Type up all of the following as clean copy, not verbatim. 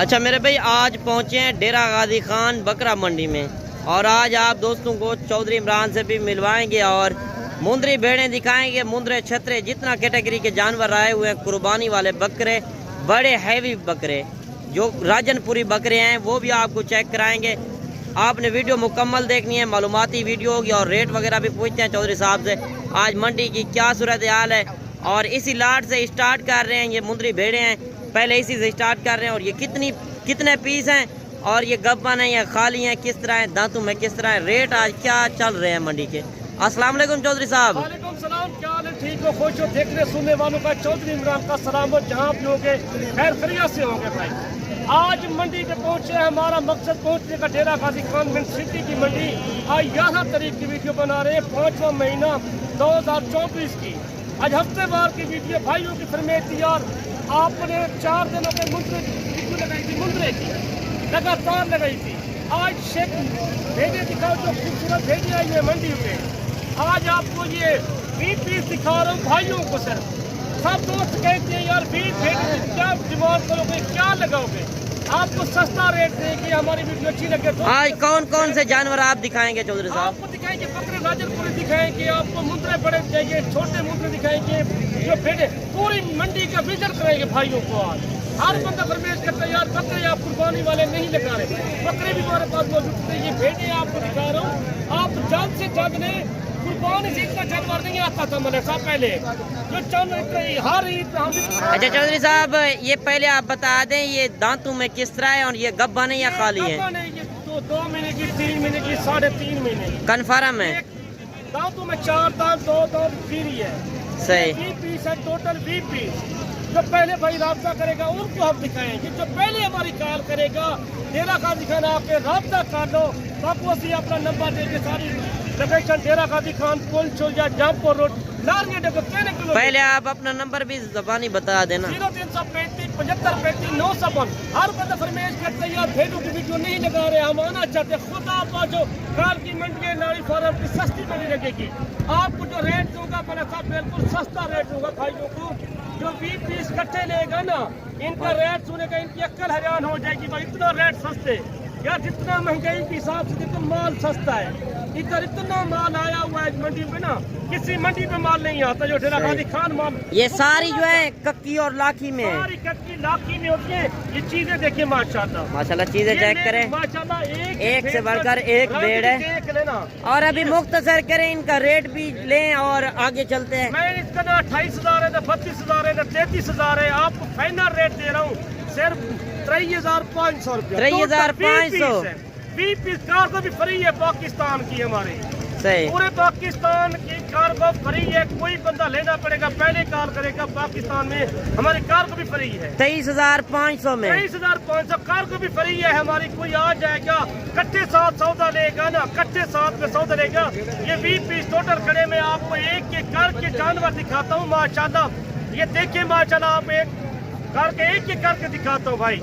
अच्छा मेरे भाई, आज पहुंचे हैं डेरा गाजी खान बकरा मंडी में और आज आप दोस्तों को चौधरी इमरान से भी मिलवाएंगे और मुंदरी भेड़ें दिखाएंगे। मुंदरे छतरे जितना कैटेगरी के जानवर आए हुए हैं, कुर्बानी वाले बकरे, बड़े हैवी बकरे जो राजनपुरी बकरे हैं वो भी आपको चेक कराएंगे। आपने वीडियो मुकम्मल देखनी है, मालूमाती वीडियो होगी और रेट वगैरह भी पूछते हैं चौधरी साहब से आज मंडी की क्या सूरत हाल है। और इसी लाट से स्टार्ट कर रहे हैं, ये मुंदरी भेड़े हैं, पहले इसी से स्टार्ट कर रहे हैं। और ये कितने पीस हैं और ये गब्बन है या खाली हैं, किस तरह है, दांतों में किस तरह है, रेट आज क्या चल रहे हैं मंडी के। अस्सलाम वालेकुम चौधरी साहब। वालेकुम सलाम, क्या हाल है? ठीक हो, खुश हो? देखने सुनने वालों का चौधरी इमरान का सलाम हो, जहाँ आप लोग खैर खैरियत से होंगे भाई। आज मंडी पे पहुंचे हैं, हमारा मकसद पहुंचने का डेरा गाजी खान मिंट सिटी की मंडी। आज 11 तारीख की वीडियो बना रहे हैं, 5वां महीना 2024 की। आज हफ्तेवार की वीडियो भाइयों की फरमाइश थी यार, आपने 4 दिनों में वीडियो लगाई थी, मुंदरे की लगातार लगाई थी। आज शेख भेजे दिखाओ, जो खूबसूरत भेजे आई है मंडी पे। आज आपको ये 20 पीस दिखा रहा हूँ भाइयों को। सर सब दोस्त कहते हैं यार 20 भेजे क्या डिमांड करोगे, क्या लगाओगे, आपको सस्ता रेट देंगे, हमारी वीडियो अच्छी लगे तो। आज कौन कौन से जानवर आप दिखाएंगे चौधरी साहब? आपको दिखाएंगे बकरे राजनपुरी दिखाएंगे, आपको मुंदरे बड़े दिखाएंगे, छोटे मुंदरे दिखाएंगे, जो भेड़े पूरी मंडी का विजिट कराएंगे भाइयों को। आज हर बंदा फरमाइश करता है यार बकरे आप कुर्बानी वाले नहीं लगा रहे, बकरे भी हमारे पास मौजूद थे। ये भेड़े आपको दिखा रहा हूँ, आप जल्द से जल्द ने कुर्बानी से इतना जानवर नहीं आता था मैंने साहब पहले जो चंद हर ईद। अच्छा चौधरी साहब, ये पहले आप बता दें ये दांतों में किस तरह है और ये गब्बा नहीं या खाली है? 2 महीने की, 3 महीने की, 3.5 महीने की कन्फर्म है। दांतों में 4 दांत, 2 दांत फ्री है। सही 20 पीस है, टोटल 20 पीस। जो पहले भाई राब्ता करेगा उनको हम दिखाएंगे, जो पहले हमारी कॉल करेगा डेरा गाजी खान आके राब्ता कर लो, आपको ਅਸੀਂ अपना नंबर देंगे। सारी लोकेशन डेरा गाजी खान पुल चौजा जमपुर रोड लारिया डेको 3 किलो। पहले आप अपना नंबर भी ज़बानी बता देना। 0335 75 35 952। हर बंदा फरमाइश करता है यार भेड़ों की वीडियो नहीं लगा रहे, हम आना चाहते हैं। खुद आप जो कार की मंडी नारी फार्म की सस्ती मंडी लगेगी, आपको जो रेट दूंगा मैंने साहब बिल्कुल सस्ता रेट दूंगा भाइयों को। जो 20 पीस इकट्ठे लेगा ना, इनका रेट सुनेगा इनकी अक्ल हैरान हो जाएगी भाई, इतना रेट सस्ते यार। जितना महंगाई के हिसाब से जितना माल सस्ता है, इधर इतना माल आया हुआ है मंडी में ना, किसी मंडी में माल नहीं आता जो डेरा गाजी खान माल। ये सारी जो है कक्की और लाखी में है, सारी कक्की लाखी में होती है। ये चीजें देखिए माशाल्लाह माशाल्लाह, चीजें चेक करें माशाल्लाह, एक से बढ़कर एक भेड़ है। देख लेना। और अभी मुख्तसर करें, इनका रेट भी लें और आगे चलते हैं। मैं इसका ना 28,000 है, ना 32,000 है, ना 33,000 है, आपको फाइनल रेट दे रहा हूँ सिर्फ 23,500 रुपया। 23,500। 20 पीस कार्गो भी फ्री है पाकिस्तान की हमारे, सही पूरे पाकिस्तान की कार्गो फ्री है। कोई बंदा लेना पड़ेगा, पहले कॉल करेगा, पाकिस्तान में हमारी कार्गो भी फ्री है। 23,500 में 23,500 कार्गो भी फ्री है हमारी। कोई आ जाएगा कट्टे साथ सौदा लेगा ना, कट्टे साथ में सौदा लेगा। ये 20 पीस टोटल खड़े में आपको एक एक करके जानवर दिखाता हूँ माशाल्लाह। ये देखिए माशाल्लाह, आप एक करके एक एक करके दिखाता हूँ भाई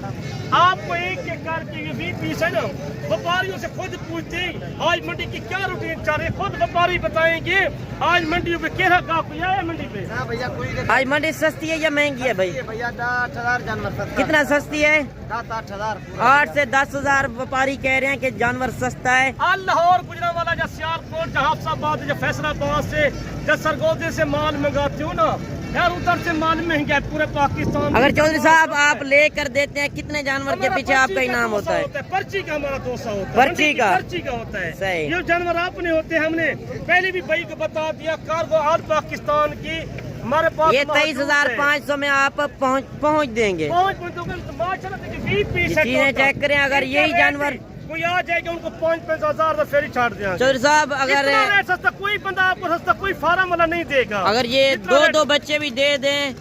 आपको, एक एक करके। ये 20 पीस है ना, व्यापारियों से खुद पूछते आज मंडी की क्या रूटीन चल रही है, खुद व्यापारी बताएंगे आज मंडी पे क्या है मंडी पे। भैया कोई आज मंडी सस्ती है या महंगी है भाई? भैया 8,000 जानवर सस्ता। कितना सस्ती है? 8,000 8 से 10,000 व्यापारी कह रहे हैं कि जानवर सस्ता है। लाहौर गुजरांवाला या सियालकोट, जहाफाबाद, फैसलाबाद से, सरगोदे से माल मंगाते हो ना यार, उधर से माल महंगा है पूरे पाकिस्तान। अगर चौधरी साहब आप लेकर देते हैं, कितने जानवर के पीछे आपका इनाम होता है? पर्ची का हमारा 200 होता है, पर्ची का होता है। सही। ये जानवर अपने होते हैं, हमने पहले भी भाई को बता दिया। कार्गो और पाकिस्तान की हमारे पास ये 23,500 में आप पहुँच देंगे। चीजें चेक करें, अगर यही जानवर कोई आ जाएगा उनको 5-5 फिर ही छाड़ देंगे। चौधरी साहब अगर सस्ता कोई बंदा आपको सस्ता कोई फार्म वाला नहीं देगा। अगर ये 2-2 बच्चे भी दे दें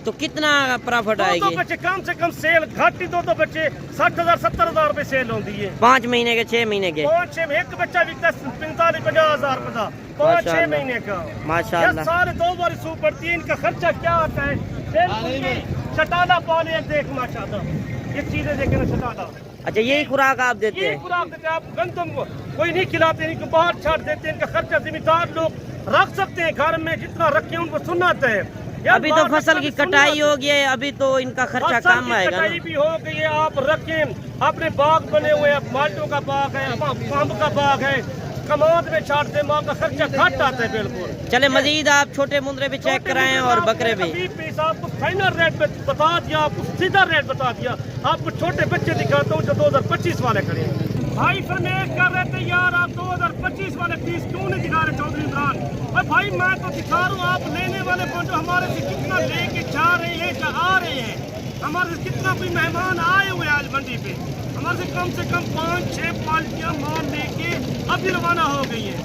तो कितना प्रॉफिट आएगी? 2 बच्चे कम से कम सेल घाटी, 2 बच्चे 60,000-70,000 रुपए सेल होती है। 5 महीने के 6 महीने के 5-6 एक बच्चा बिकता 45-50,000 रुपए का 5-6 महीने का माशाल्लाह। सारे 2 बार सूप पड़ती है। इनका खर्चा क्या आता है? शटाला पानी देख माशाल्लाह, ये चीजें देखे ना शटाला। अच्छा यही खुराक आप देते हैं? खुराक देते हैं आप, गंदम को कोई नहीं खिलाते, इनको बाहर छाड़ देते हैं। इनका खर्चा जिम्मेदार लोग रख सकते हैं घर में, जितना रखे उनको सुनाते हैं। अभी तो फसल की कटाई हो गई है, अभी तो इनका खर्चा कम आएगा ना। कटाई भी हो गई है, आप रखें अपने बाग बने हुए हैं, माल्टों का बाग है, आम का बाग है, कमाद में छाटते माँ का खर्चा घट आता है बिल्कुल। चले मजीद आप छोटे मुंद्रे भी चेक कराएं और बकरे भी। आपको फाइनल रेट बता दिया, आपको सीधा रेट बता दिया। आपको छोटे बच्चे दिखाता हूँ जो 2025 वाले खड़े हैं। भाई फरमाइश कर रहे थे यार आप 2025 वाले पीस क्यों नहीं दिखा रहे चौधरी इमरान? और भाई मैं तो दिखा रहा हूँ, आप लेने वाले को जो हमारे से कितना लेके जा रहे हैं या आ रहे हैं, हमारे से कितना कोई मेहमान आए हुए आज मंडी पे, हमारे से कम 5-6 पाल्टियाँ माल लेके अभी रवाना हो गई है।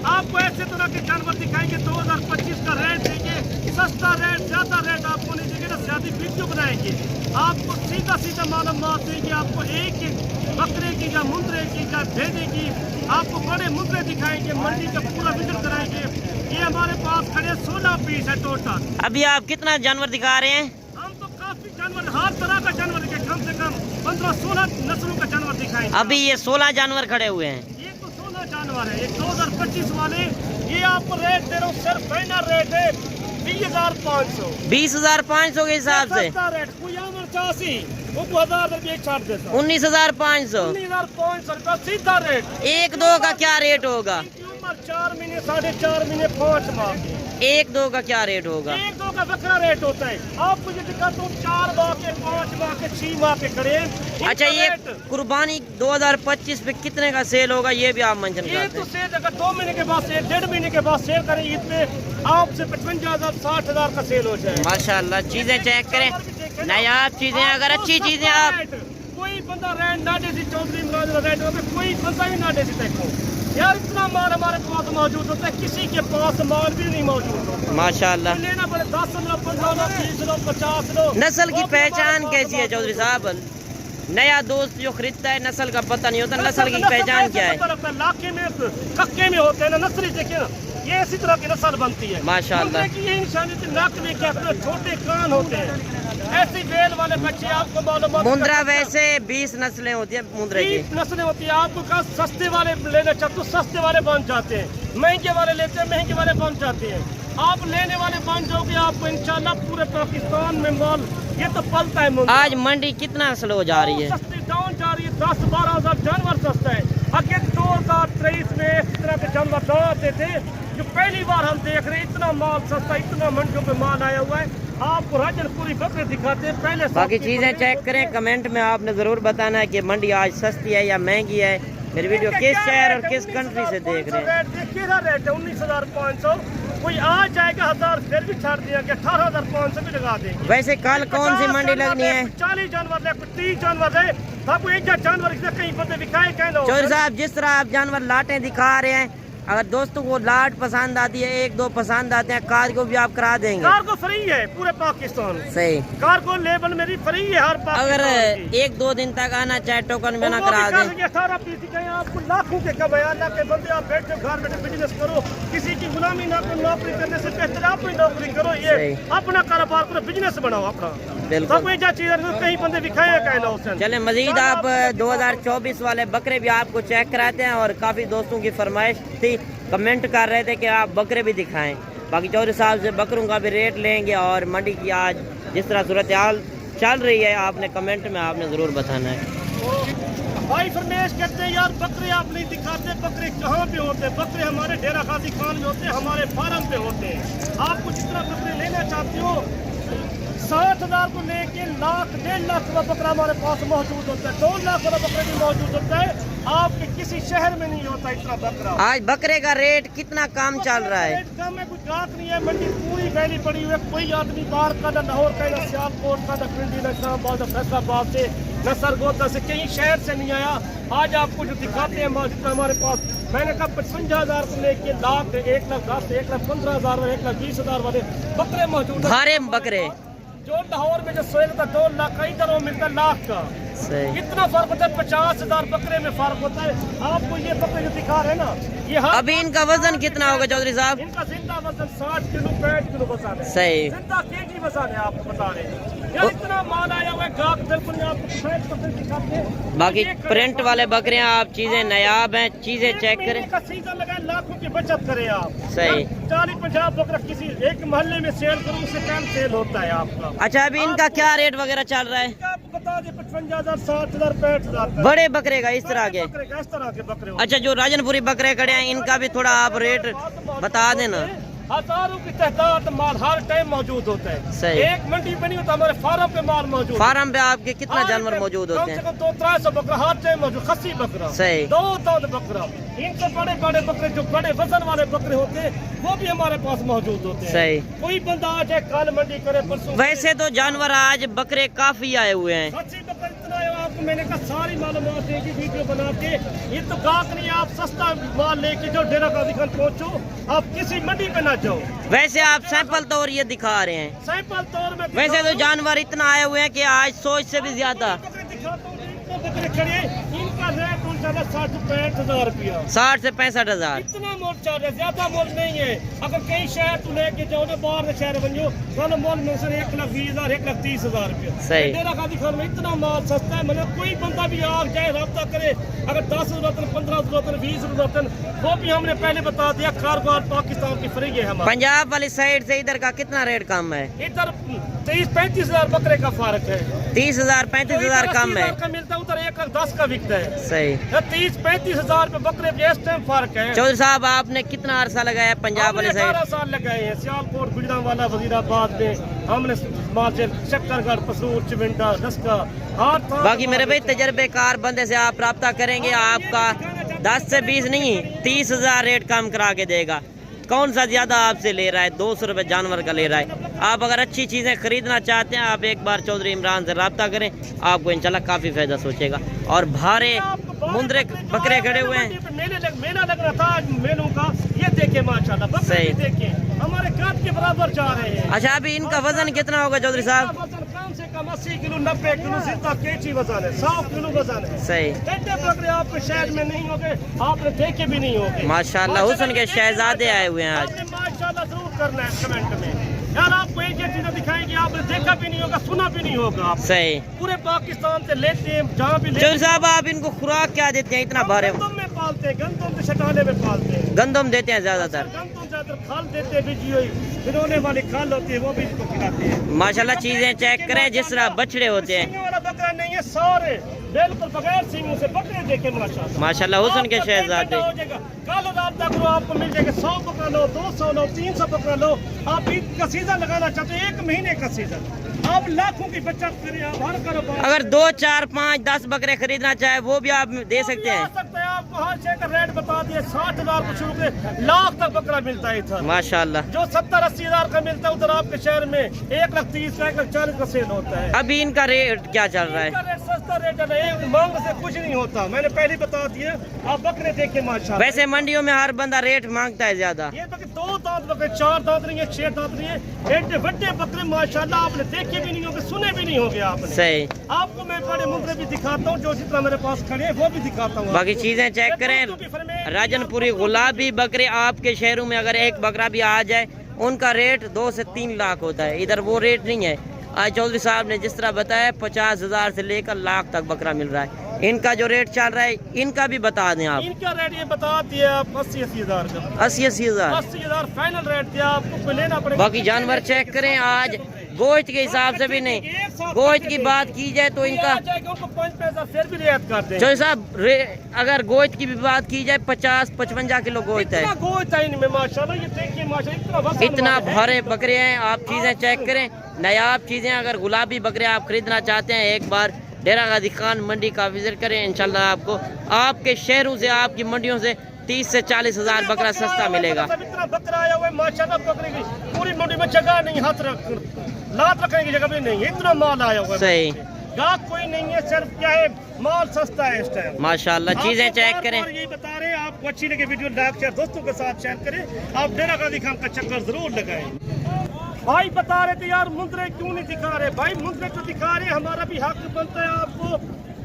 आपको ऐसे तरह के जानवर दिखाएंगे 2025 का रेट देंगे, सस्ता रेट, ज्यादा रेट आपको नहीं देंगे ना, ज्यादा वीडियो बनाएंगे, आपको सीधा मालूमात देंगे, आपको एक बकरे की या मुंद्रे की या भेड़े की आपको बड़े मुंद्रे दिखाएंगे, मंडी का पूरा विजिट कराएंगे। ये हमारे पास खड़े 16 पीस है टोटल। अभी आप कितना जानवर दिखा रहे हैं? हम तो काफी जानवर, हर तरह का जानवर दिखे, कम से कम 15-16 नस्लों का जानवर दिखाएंगे। अभी ये 16 जानवर खड़े हुए हैं। ये तो 16 जानवर है, ये 2025 वाले। ये आपको रेट दे रहा हूँ, सिर्फ फाइनल रेट है 20,500। 20,500 के हिसाब से सस्ता रेट, कोई 85 वो 1000 रुपये छाट देता। 19,500। 19,500 रुपया सीधा रेट। 1-2 का क्या रेट होगा? इनकी उम्र 4 महीने, 4.5 महीने, 5 माह की। 1-2 का क्या रेट होगा? 1-2 का बकरा रेट होता है। आपको ये दिखाता हूँ 4 माह के, 5 माह के, 6 माह के खड़े हैं। अच्छा, ये कुर्बानी 2025 पे कितने का सेल होगा ये भी आप मेंशन ये करते तो हैं? सेल अगर 2 महीने के बाद सेल, 1.5 महीने के बाद सेल करें ईद पे आपसे 55,000 60,000 का सेल हो जाए। माशाल्लाह, चीजें चेक करें, नायाब चीजें, अगर अच्छी चीजें आप। कोई बंदा रेट ना दे सी चौधरी इमरान रेट होता है, कोई बंदा ही ना दे सी। देखो यार इतना माल हमारे पास मौजूद होता है, किसी के पास माल भी नहीं मौजूद होता। माशाल्लाह, लेना पड़े 10 लो, 15 लो, 30 लो, 50 लो। नस्ल की पहचान कैसी है चौधरी साहब? नया दोस्त जो खरीदता है नस्ल का पता नहीं होता, नस्ल की पहचान क्या है? लाके में कक्के में होते हैं ना नस्ल, देखिए ना ये इसी तरह की नस्ल बनती है माशाल्लाह। ये इंसान नाक में क्या छोटे कान होते हैं, ऐसी बेल वाले बच्चे आपको मालूम। मुंद्रा वैसे 20 नस्लें होती है मुंद्रे की। 20 नस्लें होती है। आपको कहा सस्ते वाले लेना चाहते हो, सस्ते वाले बन जाते हैं, महंगे वाले लेते हैं, महंगे वाले बन जाते हैं। आप लेने वाले बन जाओगे, आपको इंशाल्लाह पूरे पाकिस्तान में माल ये तो पलता है। आज मंडी कितना स्लो जा रही है? सस्ती डाउन जा रही है, 10-12 हजार जानवर सस्ता है। आगे 2023 में इस तरह के जानवर ना आते थे, जो पहली बार हम देख रहे हैं। इतना माल सस्ता, इतना मंडियों में माल आया हुआ है। आपको राजनपुरी बकरे दिखाते हैं पहले। बाकी चीजें चेक करें, कमेंट में आपने जरूर बताना है कि मंडी आज सस्ती है या महंगी है। मेरी वीडियो किस शहर और किस कंट्री से देख रहे हैं? देखिए रेट है 19,500। कोई आ जाएगा 1000 फिर भी छाड़ दिया गया, 18,500 भी लगा देंगे। वैसे कल कौन सी मंडी लगनी है? 40 जानवर है, 30 जानवर है। आपको एक जानवर कहीं बंदे दिखाए कहीं लोग। चौधरी साहब, जिस तरह आप जानवर लाटें दिखा रहे हैं, अगर दोस्तों को लाट पसंद आती है, 1-2 पसंद आते हैं, कार को भी आप करा देंगे? कार को फ्री है पूरे पाकिस्तान। सही। कार को लेबल मेरी फ्री है हर पाकिस्तान। अगर 1-2 दिन तक आना चाहे टोकन बना करा दें? 18 पीस दिखाए आपको, लाखों के कमाए। अल्लाह के बंदे आप बैठे घर बैठे बिजनेस करो, किसी की गुलामी ना करो। नौकरी करने से बेहतर आप ही नौकरी करो, ये अपना कारोबार करो, बिजनेस बनाओ अपना। बिल्कुल। कहीं बंदे दिखाए कहीं लोग। चले मजीद आप 2024 वाले बकरे भी आपको चेक कराते हैं, और काफी दोस्तों की फरमाइश थी, कमेंट कर रहे थे कि आप बकरे भी दिखाएं। बाकी चौधरी साहब से बकरों का भी रेट लेंगे, और मंडी की आज जिस तरह सूरत हाल चल रही है, आपने कमेंट में आपने जरूर बताना है। भाई फरमाइश करते हैं यार बकरे आप नहीं दिखाते, बकरे कहाँ पे होते हैं? बकरे हमारे डेरा गाजी खान में होते हैं, हमारे फार्म पे होते हैं। आपको जितना बकरे लेना चाहते हो 60,000 को लेके लाख 1.5 लाख का बकरा हमारे पास मौजूद होता है। 2 लाख वाला बकरा भी मौजूद होता है। आपके किसी शहर में नहीं होता इतना बकरा। आज बकरे का रेट कितना कम चल रहा है? रेट कम है, कुछ गाहक नहीं है, मंडी पूरी फैली पड़ी हुई है। कोई आदमी बाहर का, न लाहौर का, न सियालकोट का, न पिंडी, न इस्लामाबाद, न फैसलाबाद से, न सरगोदा से, कहीं शहर से नहीं आया। आज आपको जो दिखाते हैं जितना हमारे पास, मैंने कहा 55,000 को लेके लाख 1,10,000 1,15,000 1,20,000 वाले बकरे मौजूद है। भारे बकरे जो लाहौर में जो सोएगा था 2 लाख का, इधर वो मिलता लाख का। सही। इतना फर्क होता है, 50,000 बकरे में फर्क होता है। आपको ये बकरे जो दिखा रहे हैं ना, ये अभी इनका वजन कितना होगा चौधरी साहब? इनका जिंदा वजन 60 किलो 65 किलो वजन है। सही। जिंदा केजी वजन है, आपको बता रहे हैं। यार इतना माल आया हुआ है, गाहक बिल्कुल आपको दिखाते हैं। बाकी प्रिंट वाले बकरे आप चीजें नायाब हैं, चीजें चेक करें। का सीजन लगा, लाखों के बचत करें आप। सही। 40-50 बकरा किसी एक मोहल्ले में सेल करो, उससे कम सेल होता है आपका। अच्छा, अभी इनका क्या रेट वगैरह चल रहा है? आपको बता दें 55,000, 60,000, 65,000 बड़े बकरे का इस तरह के? इस तरह के बकरे होते हैं। अच्छा, जो राजनपुरी बकरे खड़े हैं इनका भी थोड़ा आप रेट बता देना। हजारों की तादाद माल हर टाइम मौजूद होता है। सही। एक मंडी पे नहीं होता, हमारे फार्म पे माल मौजूद। फार्म पे आपके कितना जानवर मौजूद होते हैं? कम से कम 200-300 बकरा हर टाइम मौजूद। खस्सी बकरा, सही। 2 बकरा, इनसे बड़े बड़े बकरे जो बड़े वजन वाले बकरे होते हैं वो भी हमारे पास मौजूद होते हैं। सही। कोई बंदा आ जाए, कल मंडी करे, परसों। वैसे तो जानवर आज बकरे काफी आए हुए हैं। खस्सी बकरा इतना है, आपको मैंने कहा सारी मालूमात देगी वीडियो बना के। ये तो गाहक नहीं, आप सस्ता माल लेके जो डेरा गाजी खान पहुँचो, आप किसी मंडी पे ना जाओ। वैसे आप सैंपल तौर ये दिखा रहे हैं, सैंपल तौर में वैसे तो जानवर इतना आए हुए हैं कि आज सोच से भी ज्यादा। बकरे खड़े, इनका रेट उनका 60-65 रुपया, 60 से 65,000। इतना मोल चार्ज है, ज्यादा मोल नहीं है। अगर कई शहर तू लेके जाओ ना, बाहर शहर बन जाओ, तो मोल में से 1,20,000, 1,30,000 रुपया। सही। डेरा गाजी खान में इतना माल सस्ता है, मतलब कोई बंदा भी आ जाए रब्ता करे, अगर 10 जरूरत, 15 जरूरत, 20 जरूरत, वो भी हमने पहले बता दिया। कारोबार पाकिस्तान की फ्री है हमारा। पंजाब वाली साइड से इधर का कितना रेट कम है? इधर 30-35,000 बकरे का फर्क है। 30,000 35,000 कम है। का मिलता है, उधर 1,10 का बिकता है। सही। 30-35,000 पे बकरे इस टाइम फर्क है। चौधरी साहब, आपने कितना अरसा लगाया पंजाब वाली साइड? 18 साल लगाए हैं। सियालकोट, गुजरांवाला, वजीराबाद में हमने मार्जिन, शक्करगढ़, पसूर, चिमिंडा, दस्का, बाकी मेरे भाई तजर्बेकार बंदे से आप राब्ता करेंगे, आपका 10 से 20 नहीं 30,000 रेट कम करा के देगा। कौन सा ज्यादा आपसे ले रहा है? 200 रुपए जानवर का ले रहा है। आप अगर अच्छी चीजें खरीदना चाहते हैं, आप एक बार चौधरी इमरान से राब्ता करें, आपको इंशाल्लाह काफी फायदा सोचेगा। और भारे मुंद्रे बकरे खड़े हुए हैं। मेला लग रहा था मेलों का, ये देखे माशाल्लाह बकरे सही। देखे हमारे काट के बराबर जा रहे हैं। अच्छा, अभी इनका वजन कितना होगा चौधरी साहब? कम से कम 80 किलो, 90 किलो, जितना केजी वजन है, 100 किलो वजन है। सही। ऐसे बकरे आपके शहर में नहीं होंगे, आपने देखे भी नहीं होंगे। माशाल्लाह, हुस्न के शहजादे आए हुए हैं आज। आपने माशाल्लाह जरूर करना है कमेंट में यार। आपको एक एक चीजें दिखाएंगे, आपने देखा भी नहीं होगा, सुना भी नहीं होगा। आप सही। पूरे पाकिस्तान से लेते हैं, जहाँ भी चौधरी साहब, आप इनको खुराक क्या देते हैं इतना भारे? गंदम में पालते हैं, गंदम के शटाने में पालते हैं। गंदम देते हैं ज्यादातर? गंदम ज्यादातर खाल देते हैं, बीजी हुई भिगोने वाली खाल होती है, वो भी इसको खिलाते हैं। माशाल्लाह, चीजें चेक करें जिस तरह बछड़े होते हैं। सींग वाला बकरा नहीं है, सारे बिल्कुल बगैर सींगों से बकरे देखे माशाल्लाह। माशाल्लाह, हुस्न के शहजादे। कल रात तक आपको मिल जाएगा 100 बकरा लो, 200 लो, 300 बकरा लो। आप ईद का सीजन लगाना चाहते हैं, 1 महीने का सीजन, आप लाखों की बचत करें। आप हर कारोबार अगर 2, 4, 5, 10 बकरे खरीदना चाहे वो भी आप दे सकते हैं। आपको हर शे का रेट बता दिए। 60,000 को शुरू कर लाख तक बकरा मिलता है इधर। माशाल्लाह। जो 70-80 हजार का मिलता है, उधर आपके शहर में 1,30,000 का, 1,40,000 का सेल होता है। अभी इनका रेट क्या चल रहा है? इनका रेट सस्ता रेट है, मांग से कुछ नहीं होता। मैंने पहले बता दिया, आप बकरे देखे माशाल्लाह। वैसे मंडियों में हर बंदा रेट मांगता है ज्यादा। ये बकरे 2 दांत बकरे, 4 दांत नहीं है, 6 दांत नहीं है, एडे बड़े बकरे माशाल्लाह। आपने देखे भी नहीं होंगे, सुने भी नहीं होंगे आपने। सही। आपको मैं बड़े मुंगरे भी दिखाता हूँ, जो जितना मेरे पास खड़े हैं वो भी दिखाता हूँ। बाकी चीजें चेक करें। राजनपुरी गुलाबी बकरे आपके शहरों में अगर एक बकरा भी आ जाए, उनका रेट 2 से 3 लाख होता है। इधर वो रेट नहीं है। आज चौधरी साहब ने जिस तरह बताया, 50,000 से लेकर लाख तक बकरा मिल रहा है। इनका जो रेट चल रहा है, इनका भी बता दें आप। इनका रेट ये बता दिया आप 80-80 हजार का। 80,000 80,000 फाइनल रेट दिया आपको, कोई लेना पड़ेगा। बाकी जानवर चेक करें। आज गोश्त के हिसाब से भी नहीं, गोश्त की बात की जाए तो इनका उनको 5 पैसा फिर भी रियायत कर दें। चौधरी साहब, अगर गोश्त की भी बात की जाए, 50-55 किलो गोश्त है। गोश्त है इनमें माशाल्लाह। ये देखिए माशाल्लाह, इतना भारे बकरे हैं। आप चीजें चेक करें, नायाब चीजें। अगर गुलाबी बकरे आप खरीदना चाहते हैं, एक बार डेरा गाजी खान मंडी का विजिट करें। इंशाल्लाह आपको आपके शहरों से, आपकी मंडियों से 30 से 40,000 बकरा सस्ता मिलेगा। इतना बकरा आया हुआ है माशाल्लाह, बकरे की पूरी मंडी में जगह नहीं, हाथ लात रखने की जगह भी नहीं है, इतना माल आया हुआ है। सही। गाहक कोई नहीं है, सिर्फ क्या है, माल सस्ता है इस टाइम माशाल्लाह। चीजें चेक करें। यही बता रहे हैं, आपको अच्छी लगे वीडियो लाइक शेयर दोस्तों के साथ शेयर करें। आप डेरा गाजी खान का चक्कर जरूर लगाएं। भाई बता रहे थे यार, मुंद्रे क्यों नहीं दिखा रहे? भाई मुंद्रे तो दिखा रहे, हमारा भी हक बनता है। आपको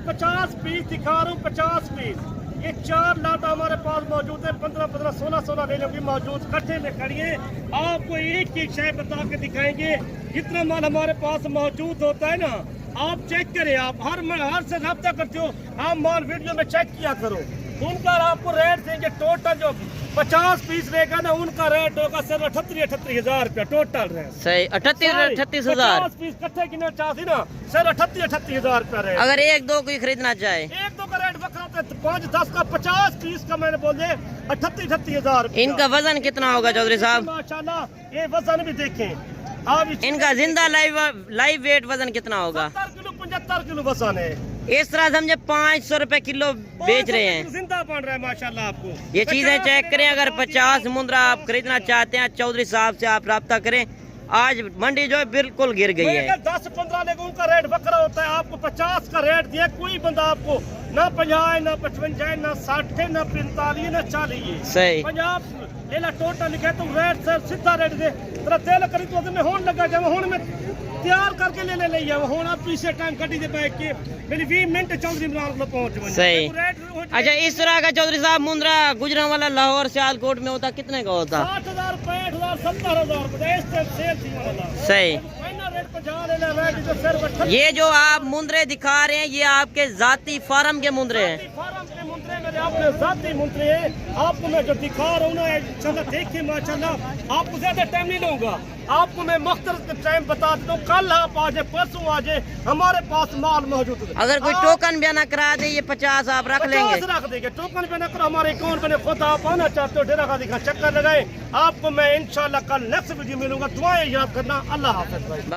50 पीस दिखा रहा हूँ, 50 पीस। ये 4 लाटा हमारे पास मौजूद है, 15-15, 16-16 रेलों की मौजूद कट्ठे में खड़ी है। आपको एक एक शय बता के दिखाएंगे। जितना माल हमारे पास मौजूद होता है ना, आप चेक करें। आप हर से रब्ता करते हो, आप माल वीडियो में चेक किया करो। उनका आपको रेट देंगे टोटल जो 50 पीस रहेगा ना, उनका रेट होगा सिर्फ 38,000 रुपया टोटल रेट। सही 38,000। 50 पीस इकट्ठे किलो चाहती ना, सिर्फ 38,000 रुपया रेट। अगर एक दो कोई खरीदना चाहे, एक दो का रेट बकरा तो 5-10 का 50 पीस का मैंने बोल दे 38,000 रुपया। इनका वजन कितना होगा चौधरी साहब? माशाल्लाह ये वजन भी देखें आप, इनका जिंदा लाइव वेट वजन कितना होगा? 70 किलो 75 किलो वजन है। इस तरह समझे 500 रुपए किलो बेच रहे हैं। जिंदा बन रहा है माशाल्लाह। आपको ये चीजें चेक करें। अगर 50 मुंद्रा आप खरीदना चाहते हैं, चौधरी साहब से आप राब्ता करें। आज मंडी जो है बिल्कुल गिर गई है। 10-15 लेकिन उनका रेट बकरा होता है। आपको 50 का रेट दिया, कोई बंदा आपको ना 50 ना 55 ना 60 ना 45 ना 40 सही 50 लेला टोटल लिखे तो रेट सर सीधा रेट दे तेरा तेल करी तो मैं होने लगा जाए हूं मैं तैयार करके ले जाओ हूं आप पीछे टाइम कटी दे बैठ के मेरी 20 मिनट चौधरी इमरान को पहुंच सही। अच्छा इस तरह का चौधरी साहब मुंद्रा गुजरा वाला लाहौर सियालकोट में होता कितने का होता? 60,000 65,000 70,000 इस टाइम सेल थी वाला सही। फाइनल रेट 50 ले ले रेट जो सिर्फ ये जो आप मुंद्रे दिखा रहे हैं ये आपके जाती फार्म के मुंद्रे हैं? फार्म के मुंद्रे मेरे अपने जाती मुंद्रे हैं। आपको मैं जो दिखा रहा हूँ ना इंशाल्लाह देखिए माशाल्लाह आपको ज्यादा टाइम नहीं लूंगा। आपको मैं मुख्तलिफ टाइम बता देता हूँ। कल आप आ जाए परसों आ जाए हमारे पास माल मौजूद है। अगर कोई टोकन भी ना करा दे ये 50 आप रख लेंगे? 50 रख देंगे। टोकन पे ना करो हमारे अकाउंट में खुद आप आना चाहते हो डेरा गाजी का चक्कर लगाए आपको मैं इंशाल्लाह कल नेक्स्ट वीडियो मिलूंगा। दुआएं याद करना। अल्लाह हाफिज़ भाई।